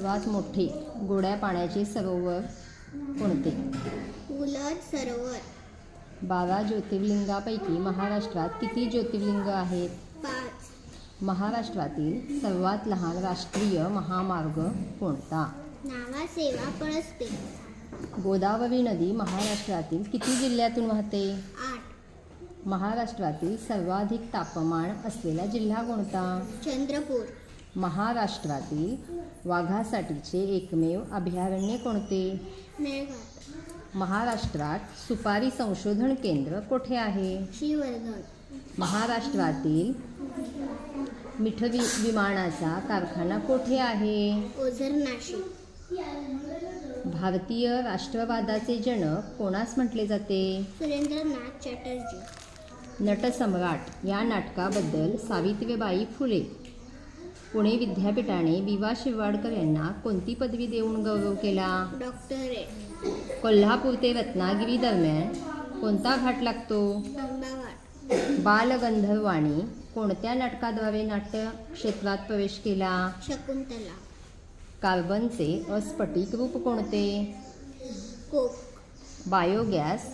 सर्वात मोठे गोड्या पाण्याचे सरोवर कोणते? उलद सरोवर. 12 ज्योतिर्लिंगापैकी महाराष्ट्रात किती ज्योतिर्लिंग आहेत? 5. महाराष्ट्रातील सर्वात लहान राष्ट्रीय महामार्ग कोणता? नावासेवा पळसपे. गोदावरी नदी महाराष्ट्रातील किती जिल्ह्यातून वाहते? 8. महाराष्ट्रातील सर्वाधिक तापमान असलेला जिल्हा कोणता? चंद्रपूर. महाराष्ट्रातील वाघासाठीचे एकमेव अभयारण्य कोणते? मेळघाट. महाराष्ट्रात सुपारी संशोधन केंद्र कोठे आहे? श्रीवर्धन. महाराष्ट्रातील मिठ विमानाचा कारखाना कोठे आहे? ओझर, नाशिक. भारतीय राष्ट्रवादाचे जनक कोणास म्हटले जाते? सुरेंद्रनाथ चॅटर्जी. नटसम्राट या नाटकाबद्दल सावित्रीबाई फुले पुणे विद्यापीठाने वि.वा. शिरवाडकर यांना कोणती पदवी देऊन गौरव केला? डॉक्टरेट. कोल्हापूर ते रत्नागिरी दरम्यान कोणता घाट लागतो? अंबाघाट. बालगंधर्वांनी कोणत्या नाटकाद्वारे नाट्य क्षेत्रात प्रवेश केला? शकुंतला. कार्बनचे अस्फटिक रूप कोणते? कोक. बायोगॅस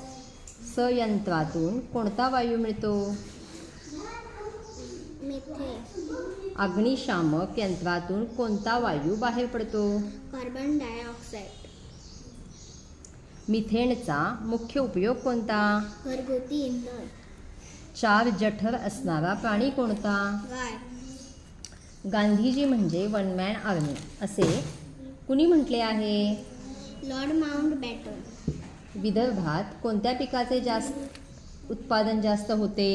संयंत्रातून कोणता वायू मिळतो? मिथेन. अग्निशामक यंत्रातून कोणता वायू बाहेर पडतो? Carbon dioxide. मिथेनचा मुख्य उपयोग कोणता? घरगुती इंधन. 4 जठर असणारा प्राणी कोणता? गाय. गांधीजी म्हणजे वन मॅन आर्मी असे कुणी म्हटले आहे? Lord Mountbatten. विदर्भात कोणत्या पिकाचे उत्पादन जास्त होते?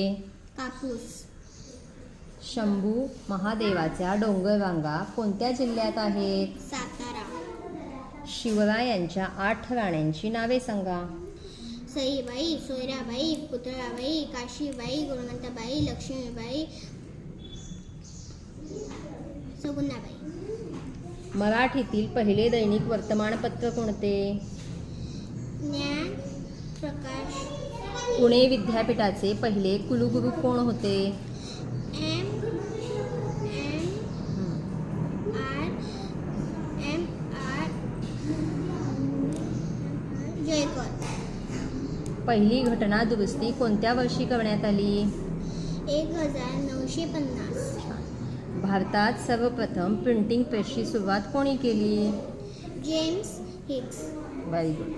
कापूस. शंभू महादेवाच्या डोंगररांगा कोणत्या जिल्ह्यात आहेत? सातारा. शिवरायांच्या 8 राण्यांची नावे सांगा. सईबाई, सोयराबाई, पुतळाबाई, काशीबाई, गुणवंताबाई, लक्ष्मीबाई, सगुणाबाई. मराठीतील पहिले दैनिक वर्तमानपत्र कोणते? ज्ञान प्रकाश. पुणे विद्यापीठाचे पहिले कुलगुरू कोण होते? M R Jayakar. पहिली घटना दुरुस्ती कोणत्या वर्षी करण्यात आली? 1950. भारतात सर्वप्रथम प्रिंटिंग प्रेसची सुरुवात कोणी केली? James Hicks. Very good.